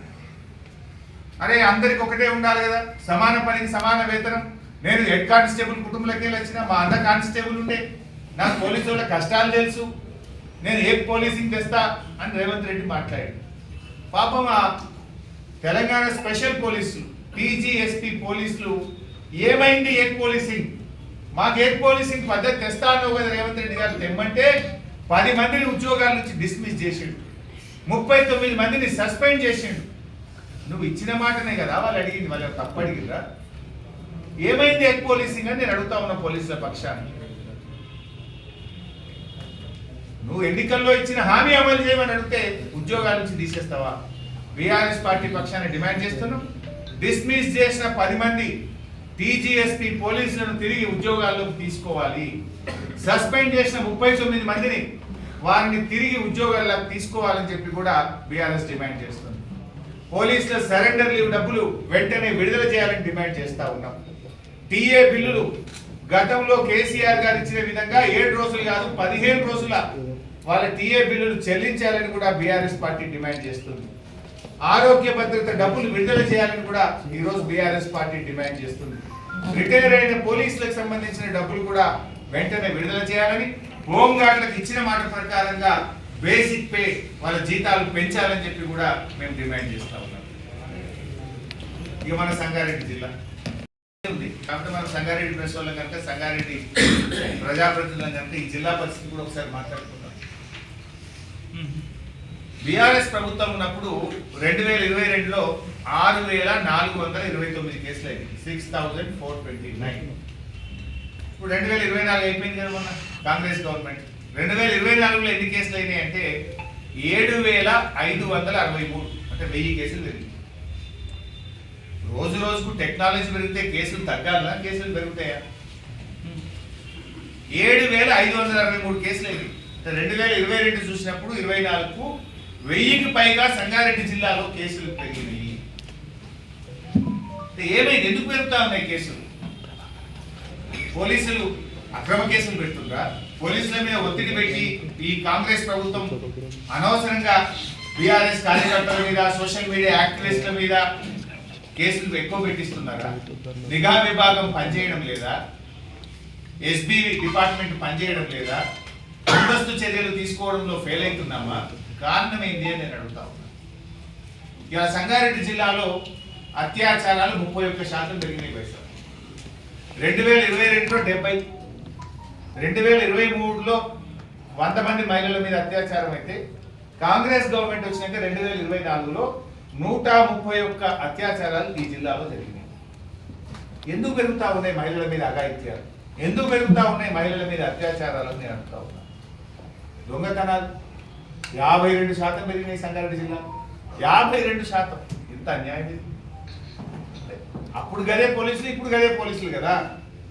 అరే అందరికి ఒకటే ఉండాలి కదా, సమాన పనికి సమాన వేతనం. నేను హెడ్ కానిస్టేబుల్ కుటుంబంలోకి వెళ్ళి వచ్చిన, మా అన్న కానిస్టేబుల్ ఉండే, నాకు పోలీసు వాళ్ళ కష్టాలు తెలుసు, నేను ఏ పోలీసింగ్ తెస్తా అని రేవంత్ రెడ్డి మాట్లాడాడు. పాపం ఆ తెలంగాణ స్పెషల్ పోలీసులు టీజీఎస్పీ పోలీసులు ఏమైంది ఏ పోలీసింగ్, మాకు ఏ పోలీసింగ్ పద్ధతి తెస్తా అన్నావు కదా రేవంత్ రెడ్డి గారు, తెమ్మంటే 10 మందిని ఉద్యోగాల నుంచి డిస్మిస్ చేసిండు, 39 మందిని సస్పెండ్ చేసిండు. నువ్వు ఇచ్చిన మాటనే కదా వాళ్ళు అడిగింది, వాళ్ళు తప్పు అడిగిరా? ఏమైంది ఎగ్ పోలీసింగ్ అని నేను అడుగుతా ఉన్న పోలీసుల పక్షాన్ని. నువ్వు ఎన్నికల్లో ఇచ్చిన హామీ అమలు చేయమని అడిగితే ఉద్యోగాల నుంచి తీసేస్తావా? బీఆర్ఎస్ పార్టీ పక్షాన్ని డిమాండ్ చేస్తున్నాం. డిస్మిస్ చేసిన 10 మంది టీజీఎస్పీ పోలీసులను తిరిగి ఉద్యోగాల్లోకి తీసుకోవాలి. సస్పెండ్ చేసిన 39 మందిని వారిని తిరిగి ఉద్యోగాల్లోకి తీసుకోవాలని చెప్పి కూడా బీఆర్ఎస్ డిమాండ్ చేస్తుంది. పోలీసుల సరెండర్ లీవ్ డబ్బులు వెంటనే విడుదల చేయాలని డిమాండ్ చేస్తా ఉన్నాం. టీఏ బిల్లులు గతంలో కేసీఆర్ గారు ఇచ్చిన విధంగా 7 రోజులు కాదు 15 రోజుల వాళ్ళ టీఏ బిల్లులు చెల్లించాలని కూడా బీఆర్ఎస్ పార్టీ డిమాండ్ చేస్తుంది. ఆరోగ్య భద్రత డబ్బులు విడుదల చేయాలని కూడా ఈరోజు బీఆర్ఎస్ పార్టీ డిమాండ్ చేస్తుంది. రిటైర్ అయిన పోలీసులకు సంబంధించిన డబ్బులు కూడా వెంటనే విడుదల చేయాలని, హోంగార్డులకు ఇచ్చిన మాట ప్రకారంగా బేసిక్ పే వాళ్ళ జీతాలు పెంచాలని చెప్పి కూడా మేము డిమాండ్ చేస్తా ఉన్నాం. ఇక మన సంగారెడ్డి జిల్లా ఉంది కాబట్టి మనం సంగారెడ్డి ప్రెస్ వాళ్ళం కనుక సంగారెడ్డి ప్రజాప్రతినిధులం కనుక ఈ జిల్లా పరిస్థితి కూడా ఒకసారి మాట్లాడుకుందాం. బీఆర్ఎస్ ప్రభుత్వం ఉన్నప్పుడు 2022లో 6429 కేసులు అయింది, 6429. ఇప్పుడు 2024 అయిపోయింది కదా మొన్న కాంగ్రెస్ గవర్నమెంట్. 2024లో ఎన్ని కేసులు అయినాయి అంటే 7563, అంటే 1000 కేసులు పెరిగింది. రోజు రోజుకు టెక్నాలజీ పెరిగితే కేసులు తగ్గాలా, కేసులు పెరుగుతాయా? 7563 కేసులు అయింది. 2022 చూసినప్పుడు 24కు 1000కి పైగా సంగారెడ్డి జిల్లాలో కేసులు పెరిగినాయి. ఏమైంది, ఎందుకు పెరుగుతా ఉన్నాయి కేసులు? పోలీసులు అక్రమ కేసులు పెడుతుండ్రా? పోలీసుల మీద ఒత్తిడి పెట్టి ఈ కాంగ్రెస్ ప్రభుత్వం అనవసరంగా బీఆర్ఎస్ కార్యకర్తల మీద, సోషల్ మీడియా యాక్టివిస్టుల మీద కేసులు ఎక్కువ పెట్టిస్తున్నారా? నిఘా విభాగం పనిచేయడం లేదా? ఎస్బీ డిపార్ట్మెంట్ పనిచేయడం లేదా? ముందస్తు చర్యలు తీసుకోవడంలో ఫెయిల్ అవుతున్నామా? కారణం ఏంటి అని నేను అడుగుతా ఉన్నా. ఇలా సంగారెడ్డి జిల్లాలో అత్యాచారాలు 31% పెరిగినాయి పైసలు. 2022లో 70, 2023లో 100 మంది మహిళల మీద అత్యాచారం అయితే కాంగ్రెస్ గవర్నమెంట్ వచ్చినాక 2024లో 131 అత్యాచారాలు ఈ జిల్లాలో జరిగినాయి. ఎందుకు పెరుగుతా ఉన్నాయి మహిళల మీద అఘాయిత్యాలు? ఎందుకు పెరుగుతా ఉన్నాయి మహిళల మీద అత్యాచారాలు నేను అడుగుతా ఉన్నా. దొంగతనాలు 52% పెరిగినాయి సంగారెడ్డి జిల్లా. 52%. ఇంత అన్యాయం ఇది. అప్పుడు గదే పోలీసులు, ఇప్పుడు గదే పోలీసులు కదా.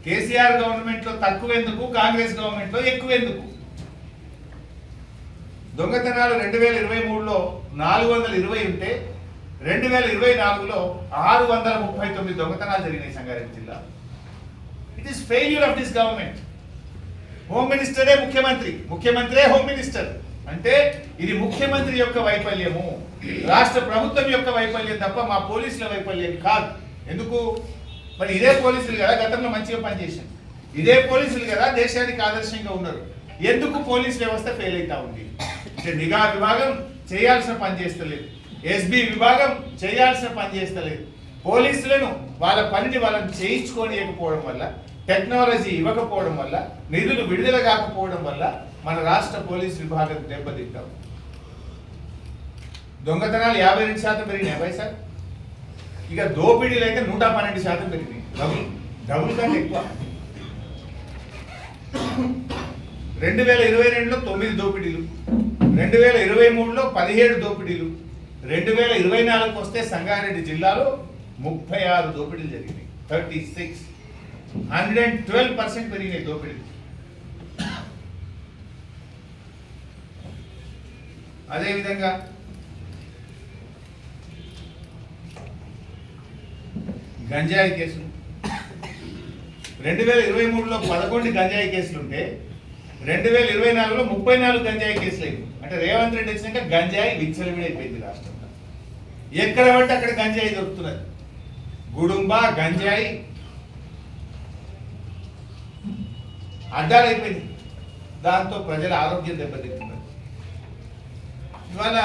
కేసీఆర్ గవర్నమెంట్ లో తక్కువ ఎందుకు, కాంగ్రెస్ గవర్నమెంట్ లో ఎక్కువ ఎందుకు? దొంగతనాలు 2023లో 420 ఉంటే 2024లో 639 దొంగతనాలు జరిగినాయి సంగారెడ్డి జిల్లా. It is failure of this government. Home మినిస్టరే ముఖ్యమంత్రి, ముఖ్యమంత్రే హోమ్ మినిస్టర్ అంటే ఇది ముఖ్యమంత్రి యొక్క వైఫల్యము, రాష్ట్ర ప్రభుత్వం యొక్క వైఫల్యం తప్ప మా పోలీసుల వైఫల్యం కాదు. ఎందుకు? మరి ఇదే పోలీసులు కదా గతంలో మంచిగా పనిచేశారు, ఇదే పోలీసులు కదా దేశానికి ఆదర్శంగా ఉన్నారు. ఎందుకు పోలీస్ వ్యవస్థ ఫెయిల్ అవుతా ఉంది అంటే నిఘా విభాగం చేయాల్సిన పని చేస్తలేదు, ఎస్బీ విభాగం చేయాల్సిన పని చేస్తలేదు, పోలీసులను వాళ్ళ పనిని వాళ్ళని చేయించుకోనియకపోవడం వల్ల, టెక్నాలజీ ఇవ్వకపోవడం వల్ల, నిధులు విడుదల కాకపోవడం వల్ల మన రాష్ట్ర పోలీస్ విభాగం దెబ్బతింటాం. దొంగతనాలు 52% పెరిగినాయి పైసలు, ఇక దోపిడీలు అయితే 112% పెరిగినాయి, డబుల్ కంటే ఎక్కువ. 2022లో 9 దోపిడీలు, 2023లో 17 దోపిడీలు, 2024కు వస్తే సంగారెడ్డి జిల్లాలో 36 దోపిడీలు జరిగినాయి. 112% పెరిగినాయి దోపిడీలు. అదేవిధంగా గంజాయి కేసులు 2023లో 11 గంజాయి కేసులుంటే 2024లో 34 గంజాయి కేసులు అయింది. అంటే రేవంత్ రెడ్డి వచ్చినాక గంజాయి విచ్చలవిడైపోయింది రాష్ట్రంలో. ఎక్కడ పడితే అక్కడ గంజాయి దొరుకుతున్నది. గుడుంబ గంజాయి అడ్డాలైపోయింది. దాంతో ప్రజల ఆరోగ్యం దెబ్బతింటున్నది. ఇవాళ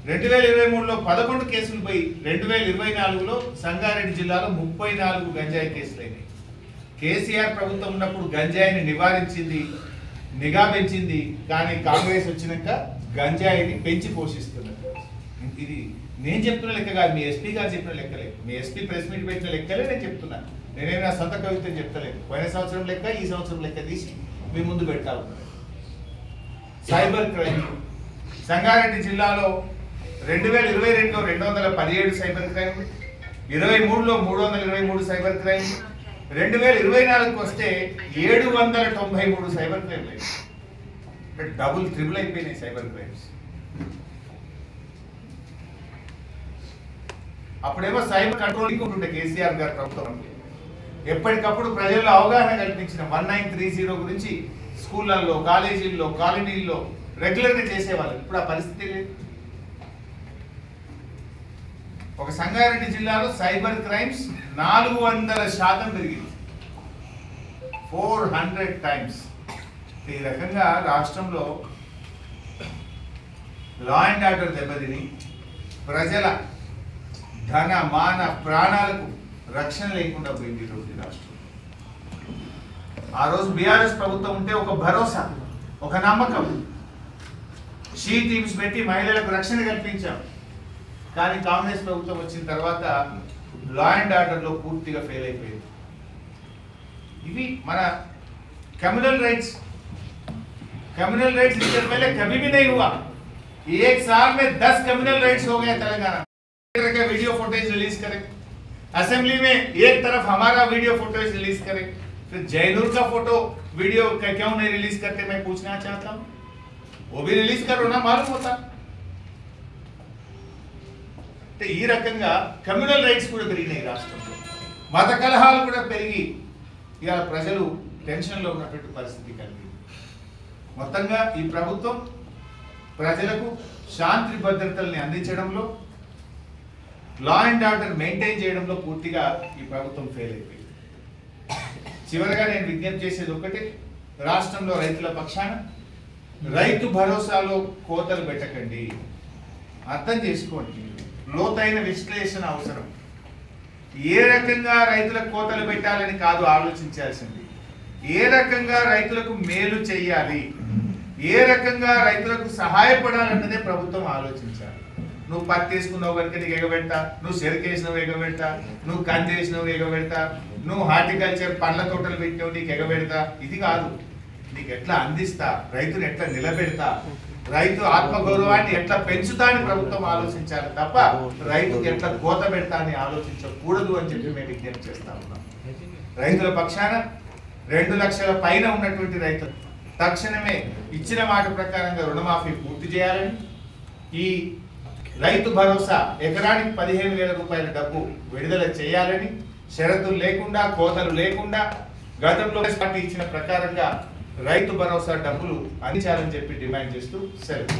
2023లో 11 కేసులు పోయి 2024లో సంగారెడ్డి జిల్లాలో 34 గంజాయి కేసులు అయినాయి. కేసీఆర్ ప్రభుత్వం ఉన్నప్పుడు గంజాయిని నివారించింది, నిఘా పెంచింది, కానీ కాంగ్రెస్ వచ్చినాక గంజాయిని పెంచి పోషిస్తున్నారు. ఇది నేను చెప్తున్న లెక్క కాదు, మీ ఎస్పీ గారు చెప్పిన లెక్కలే, మీ ఎస్పీ ప్రెస్ మీట్ పెట్టిన లెక్కలే నేను చెప్తున్నాను. నేనేమి నా సొంత కవిత్వం చెప్తలేదు. పోయిన సంవత్సరం లెక్క ఈ సంవత్సరం లెక్క తీసి మీ ముందు పెడతా ఉన్నాను. సైబర్ క్రైమ్ సంగారెడ్డి జిల్లాలో 2022లో 217 సైబర్ క్రైమ్, 23లో 323 సైబర్ క్రైమ్, 2024కు వస్తే 793 సైబర్ క్రైమ్ అయింది. అంటే డబుల్ ట్రిపుల్ అయిపోయినాయి సైబర్ క్రైమ్స్. అప్పుడేమో సైబర్ కంట్రోలింగ్ ఉంటుండే కేసీఆర్ గారి ప్రభుత్వం. ఎప్పటికప్పుడు ప్రజల్లో అవగాహన కల్పించిన 1930 గురించి స్కూళ్ళల్లో, కాలేజీల్లో, కాలనీల్లో రెగ్యులర్గా చేసేవాళ్ళు. ఇప్పుడు ఆ పరిస్థితి లేదు. ఒక సంగారెడ్డి జిల్లాలో సైబర్ క్రైమ్స్ 400% పెరిగింది, 400 టైమ్స్. ఈ రకంగా రాష్ట్రంలో లా అండ్ ఆర్డర్ దెబ్బతిని ప్రజల ధన మాన ప్రాణాలకు రక్షణ లేకుండా పోయింది ఈరోజు రాష్ట్రం. ఆ రోజు బీఆర్ఎస్ ప్రభుత్వం ఉంటే ఒక భరోసా, ఒక నమ్మకం, షీ టీమ్స్ పెట్టి మహిళలకు రక్షణ కల్పించాం. కానీ కాంగ్రెస్ ప్రభుత్వం వచ్చిన తర్వాత లా అండ్ ఆర్డర్లో పూర్తిగా ఫెయిల్ అయిపోయింది. ఇవి మన कम्युनल राइट्स इससे पहले कभी भी नहीं हुआ। एक साल में 10 कम्युनल राइट्स हो गए तेलंगाना के। वीडियो फुटेज रिलीज करें, असेंबली में एक तरफ हमारा वीडियो फुटेज रिलीज करें, फिर जयनूर का फोटो वीडियो क्यों नहीं रिलीज करते, मैं पूछना चाहता हूं। वो भी रिलीज करो ना, मालूम होता। तो ఈ రకంగా కమ్యూనల్ రైట్స్ కూడా పెరిగినాయి రాష్ట్రంలో, మత కలహాలు కూడా పెరిగి ఇవాళ ప్రజలు టెన్షన్లో ఉన్నటువంటి పరిస్థితి కలిగింది. మొత్తంగా ఈ ప్రభుత్వం ప్రజలకు శాంతి భద్రతల్ని అందించడంలో, లా అండ్ ఆర్డర్ మెయింటైన్ చేయడంలో పూర్తిగా ఈ ప్రభుత్వం ఫెయిల్ అయిపోయింది. చివరగా నేను విజ్ఞప్తి చేసేది ఒకటే, రాష్ట్రంలో రైతుల పక్షాన రైతు భరోసాలో కోతలు పెట్టకండి, అర్థం చేసుకోండి. లోతైన విశ్లేషణ అవసరం. ఏ రకంగా రైతులకు కోతలు పెట్టాలని కాదు ఆలోచించాల్సింది, ఏ రకంగా రైతులకు మేలు చేయాలి, ఏ రకంగా రైతులకు సహాయపడాలన్నదే ప్రభుత్వం ఆలోచించాలి. నువ్వు పత్తి వేసుకున్నావు కనుక నీకు ఎగబెడతా, నువ్వు చెరుకు వేసినావు ఎగబెడతా, నువ్వు కంది వేసినావు ఎగబెడతా, నువ్వు హార్టికల్చర్ పండ్ల తోటలు పెట్టినావు నీకు ఎగబెడతా, ఇది కాదు. నీకు ఎట్లా అందిస్తా, రైతుని ఎట్లా నిలబెడతా, రైతు ఆత్మగౌరవాన్ని ఎట్లా పెంచుతా అని ప్రభుత్వం ఆలోచించాలి తప్ప రైతుకి ఎట్లా కోత పెడతా అని ఆలోచించకూడదు అని చెప్పి మేము విజ్ఞప్తి చేస్తా ఉన్నాం. రైతుల పక్షాన 2 లక్షల పైన ఉన్నటువంటి రైతులు తక్షణమే ఇచ్చిన మాట ప్రకారంగా రుణమాఫీ పూర్తి చేయాలని, ఈ రైతు భరోసా ఎకరానికి 15,000 రూపాయల డబ్బు విడుదల చేయాలని, షరతులు లేకుండా కోతలు లేకుండా గతంలో పార్టీ ఇచ్చిన ప్రకారంగా రైతు భరోసా డబ్బులు అందించాలని చెప్పి డిమాండ్ చేస్తూ సెలవు.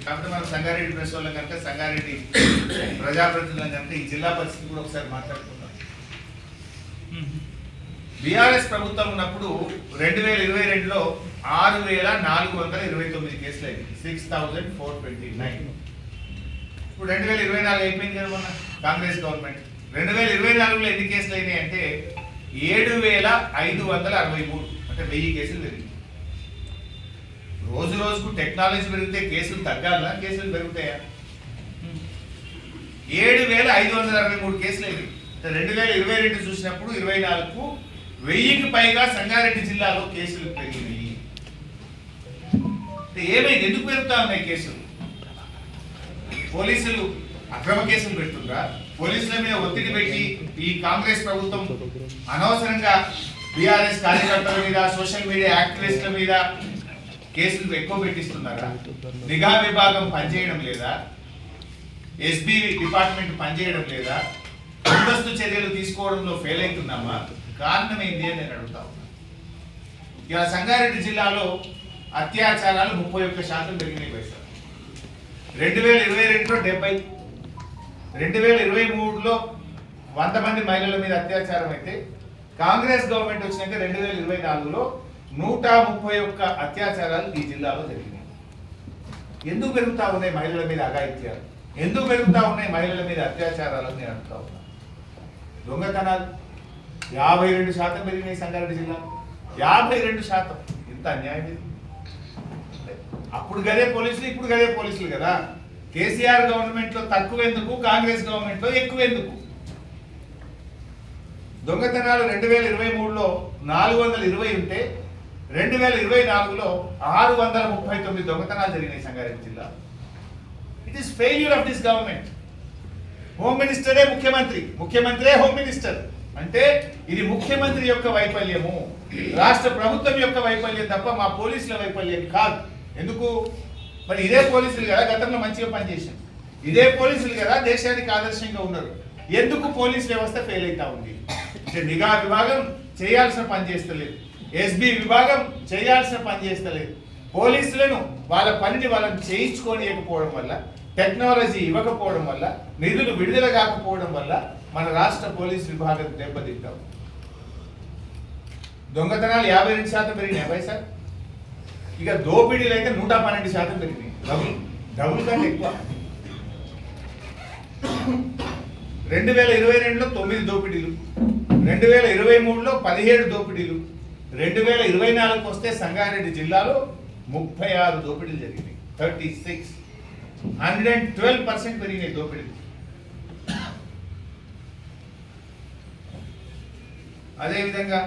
కాబట్టి మన సంగారెడ్డి ప్రెస్ వాళ్ళం కనుక, సంగారెడ్డి ప్రజాప్రతినిధులం కనుక ఈ జిల్లా పరిస్థితి కూడా ఒకసారి మాట్లాడుకుందాం. బీఆర్ఎస్ ప్రభుత్వం ఉన్నప్పుడు 2022లో 6429 కేసులు అయింది, 6429. ఇప్పుడు 2024 అయిపోయింది కదా మొన్న కాంగ్రెస్ గవర్నమెంట్. 2024లో ఎన్ని కేసులు అయినాయి అంటే 7563, అంటే 1000 కేసులు పెరిగింది. రోజు రోజుకు టెక్నాలజీ పెరిగితే కేసులు తగ్గాలా, కేసులు పెరుగుతాయా? 7563 కేసులు అయింది. 2022 చూసినప్పుడు 24కు 1000కి పైగా సంగారెడ్డి జిల్లాలో కేసులు పెరిగినాయి. ఏమైంది? ఎందుకు పెరుగుతా ఉన్నాయి కేసులు? పోలీసులు అక్రమ కేసులు పెడుతుండ్రా? పోలీసుల మీద ఒత్తిడి పెట్టి ఈ కాంగ్రెస్ ప్రభుత్వం అనవసరంగా బీఆర్ఎస్ కార్యకర్తల మీద, సోషల్ మీడియా యాక్టివిస్టుల మీద కేసులు ఎక్కువ పెట్టిస్తున్నారా? నిఘా విభాగం పనిచేయడం లేదా? ఎస్బీ డిపార్ట్మెంట్ పనిచేయడం లేదా? ముందస్తు చర్యలు తీసుకోవడంలో ఫెయిల్ అవుతున్నామా? కారణం ఏంటి అని నేను అడుగుతా ఉన్నా. ఇలా సంగారెడ్డి జిల్లాలో అత్యాచారాలు 31% పెరిగినాయి పైసా. 2022లో 70, 2023లో 100 మంది మహిళల మీద అత్యాచారం అయితే కాంగ్రెస్ గవర్నమెంట్ వచ్చినాక 2024లో 131 అత్యాచారాలు ఈ జిల్లాలో జరిగినాయి. ఎందుకు పెరుగుతా ఉన్నాయి మహిళల మీద అఘాయిత్యాలు? ఎందుకు పెరుగుతా ఉన్నాయి మహిళల మీద అత్యాచారాలు? నేను అడుగుతా ఉన్నా. దొంగతనాలు 52% పెరిగినాయి సంగారెడ్డి జిల్లా. 52%. ఇంత అన్యాయం ఇది. అప్పుడు గదే పోలీసులు, ఇప్పుడు గదే పోలీసులు కదా. కేసీఆర్ గవర్నమెంట్ లో తక్కువ ఎందుకు, కాంగ్రెస్ గవర్నమెంట్ లో ఎక్కువ ఎందుకు? దొంగతనాలు 2023లో 420 ఉంటే 2024లో 639 దొంగతనాలు జరిగినాయి సంగారెడ్డి జిల్లా. It is failure of this government. Home మినిస్టరే ముఖ్యమంత్రి, ముఖ్యమంత్రే హోమ్ మినిస్టర్ అంటే ఇది ముఖ్యమంత్రి యొక్క వైఫల్యము, రాష్ట్ర ప్రభుత్వం యొక్క వైఫల్యం తప్ప మా పోలీసుల వైఫల్యం కాదు. ఎందుకు? మరి ఇదే పోలీసులు కదా గతంలో మంచిగా పనిచేశారు, ఇదే పోలీసులు కదా దేశానికి ఆదర్శంగా ఉన్నారు. ఎందుకు పోలీస్ వ్యవస్థ ఫెయిల్ అవుతా ఉంది? అంటే నిఘా విభాగం చేయాల్సిన పని చేస్తలేదు, ఎస్బీ విభాగం చేయాల్సిన పని చేస్తలేదు. పోలీసులను వాళ్ళ పనిని వాళ్ళని చేయించుకోనియకపోవడం వల్ల, టెక్నాలజీ ఇవ్వకపోవడం వల్ల, నిధులు విడుదల కాకపోవడం వల్ల మన రాష్ట్ర పోలీస్ విభాగం దెబ్బతింటాం. దొంగతనాలు 52% పెరిగినాయి పైసా. ఇక దోపిడీలు అయితే 112% పెరిగినాయి. డబుల్ కంటే ఎక్కువ. 2022లో 9 దోపిడీలు, 2023లో 17 దోపిడీలు, 2024కు వస్తే సంగారెడ్డి జిల్లాలో 36 దోపిడీలు జరిగినాయి. 36, 112% పెరిగినాయి దోపిడీలు. అదేవిధంగా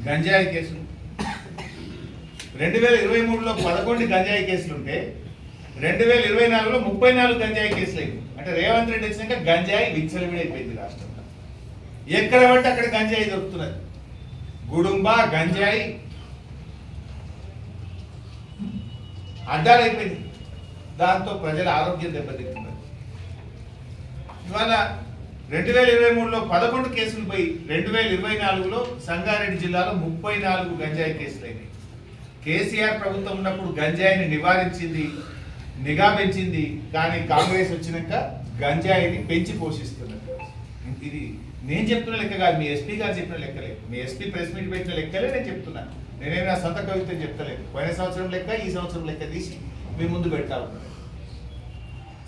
గంజాయి కేసులు 2023లో 11 గంజాయి కేసులుంటే 2024లో 34 గంజాయి కేసులు అయింది. అంటే రేవంత్ రెడ్డి వచ్చినాక గంజాయి విచ్చలవిడైపోయింది రాష్ట్రంలో. ఎక్కడ పడితే అక్కడ గంజాయి దొరుకుతున్నది. గుడుంబ గంజాయి అడ్డాలైపోయింది. దాంతో ప్రజల ఆరోగ్యం దెబ్బతింటున్నది. ఇవాళ 2023లో 11 కేసులు పోయి 2024లో సంగారెడ్డి జిల్లాలో 34 గంజాయి కేసులు అయినాయి. కేసీఆర్ ప్రభుత్వం ఉన్నప్పుడు గంజాయిని నివారించింది, నిఘా పెంచింది. కానీ కాంగ్రెస్ వచ్చినాక గంజాయిని పెంచి పోషిస్తున్నది. ఇది నేను చెప్తున్న లెక్క కాదు, మీ ఎస్పీ గారు చెప్పిన లెక్కలే, మీ ఎస్పీ ప్రెస్ మీట్ పెట్టిన లెక్కలే నేను చెప్తున్నా. నేనేమి నా సొంత కవిత్వం చెప్తలేదు. పోయిన సంవత్సరం లెక్క, ఈ సంవత్సరం లెక్క తీసి మీ ముందు పెడతా ఉన్నాను.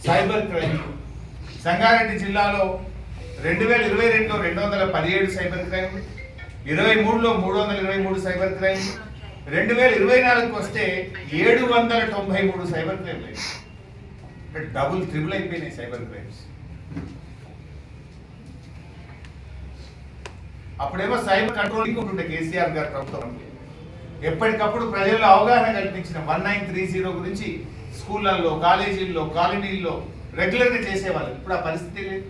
సైబర్ క్రైమ్ సంగారెడ్డి జిల్లాలో 2022లో 217 సైబర్ క్రైమ్, 23లో 323 సైబర్ క్రైమ్, 2024కు వస్తే 793 సైబర్ క్రైమ్లు అయినాయి. డబుల్ ట్రిపుల్ అయిపోయినాయి సైబర్ క్రైమ్స్. అప్పుడేమో సైబర్ కంట్రోలింగ్ ఉంటుండే కేసీఆర్ గారి ప్రభుత్వం. ఎప్పటికప్పుడు ప్రజల్లో అవగాహన కల్పించిన 1930 గురించి స్కూళ్ళల్లో, కాలేజీల్లో, కాలనీల్లో రెగ్యులర్గా చేసేవాళ్ళు. ఇప్పుడు ఆ పరిస్థితి లేదు.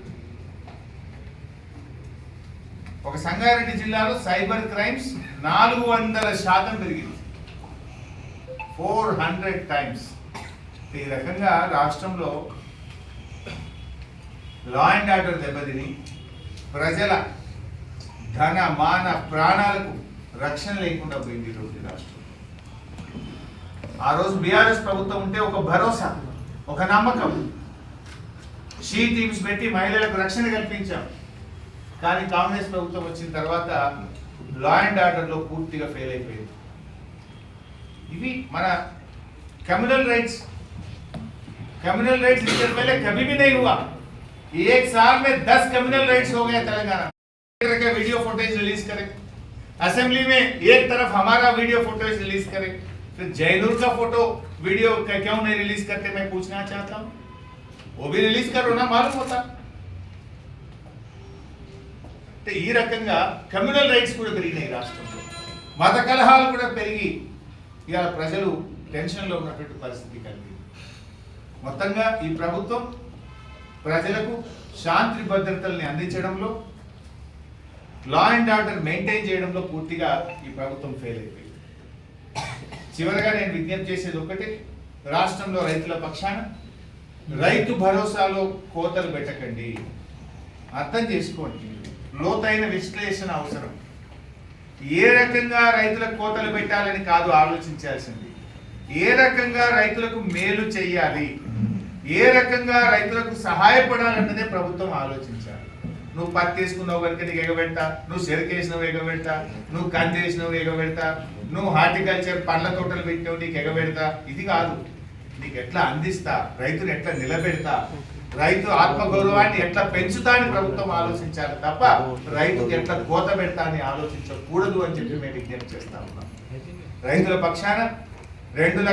ఒక సంగారెడ్డి జిల్లాలో సైబర్ క్రైమ్స్ 400% పెరిగింది, 400 టైమ్స్. ఈ రకంగా రాష్ట్రంలో లా అండ్ ఆర్డర్ దెబ్బతిని ప్రజల ధన మాన ప్రాణాలకు రక్షణ లేకుండా పోయింది ఈరోజు రాష్ట్రం. ఆ రోజు బీఆర్ఎస్ ప్రభుత్వం ఉంటే ఒక భరోసా, ఒక నమ్మకం. షీ టీమ్స్ పెట్టి మహిళలకు రక్షణ కల్పించాం. కానీ కాంగ్రెస్ ప్రభుత్వం వచ్చిన తర్వాత లా అండ్ ఆర్డర్ లో పూర్తిగా ఫెయిల్ అయిపోయింది. ఇవి మన కమ్యూనల్ రైట్స్. कम्युनल राइट्स इससे पहले कभी भी नहीं हुआ. एक साल में 10 कम्युनल राइट्स हो गए तेलंगाना के. वीडियो फुटेज रिलीज करें असेंबली में, एक तरफ हमारा वीडियो फुटेज रिलीज करें, फिर जयनूर का फोटो वीडियो क्यों नहीं रिलीज करते, मैं पूछना चाहता हूं. वो भी रिलीज करो ना, मालूम होता. तो ఈ రకంగా కమ్యూనల్ రైట్స్ కూడా పెరిగినాయి రాష్ట్రంలో. మత కలహాలు కూడా పెరిగి ఇవాళ ప్రజలు టెన్షన్లో ఉన్నటువంటి పరిస్థితి కలిగింది. మొత్తంగా ఈ ప్రభుత్వం ప్రజలకు శాంతి భద్రతల్ని అందించడంలో, లా అండ్ ఆర్డర్ మెయింటైన్ చేయడంలో పూర్తిగా ఈ ప్రభుత్వం ఫెయిల్ అయిపోయింది. చివరగా నేను విజ్ఞప్తి చేసేది ఒకటి, రాష్ట్రంలో రైతుల పక్షాన రైతు భరోసాలో కోతలు పెట్టకండి. అర్థం చేసుకోండి, లోతైన విశ్లేషణ అవసరం. ఏ రకంగా రైతులకు కోతలు పెట్టాలని కాదు ఆలోచించాల్సింది, ఏ రకంగా రైతులకు మేలు చేయాలి, ఏ రకంగా రైతులకు సహాయపడాలన్నదే ప్రభుత్వం ఆలోచించాలి. నువ్వు పత్తి వేసుకున్నావు కనుక నీకు ఎగబెడతా, నువ్వు చెరుకేసినవు ఎగబెడతా, నువ్వు కంది వేసినవు ఎగబెడతా, నువ్వు హార్టికల్చర్ పండ్ల తోటలు పెట్టినవు నీకు ఎగబెడతా, ఇది కాదు. నీకు ఎట్లా అందిస్తా, రైతుని ఎట్లా నిలబెడతా, రైతు ఆత్మగౌరవాన్ని ఎట్లా పెంచుతా అని ప్రభుత్వం ఆలోచించాలి తప్ప రైతుకు ఎట్లా కోత పెడతా అని ఆలోచించకూడదు అని చెప్పి మేము విజ్ఞప్తి చేస్తా ఉన్నాం. రైతుల పక్షాన 2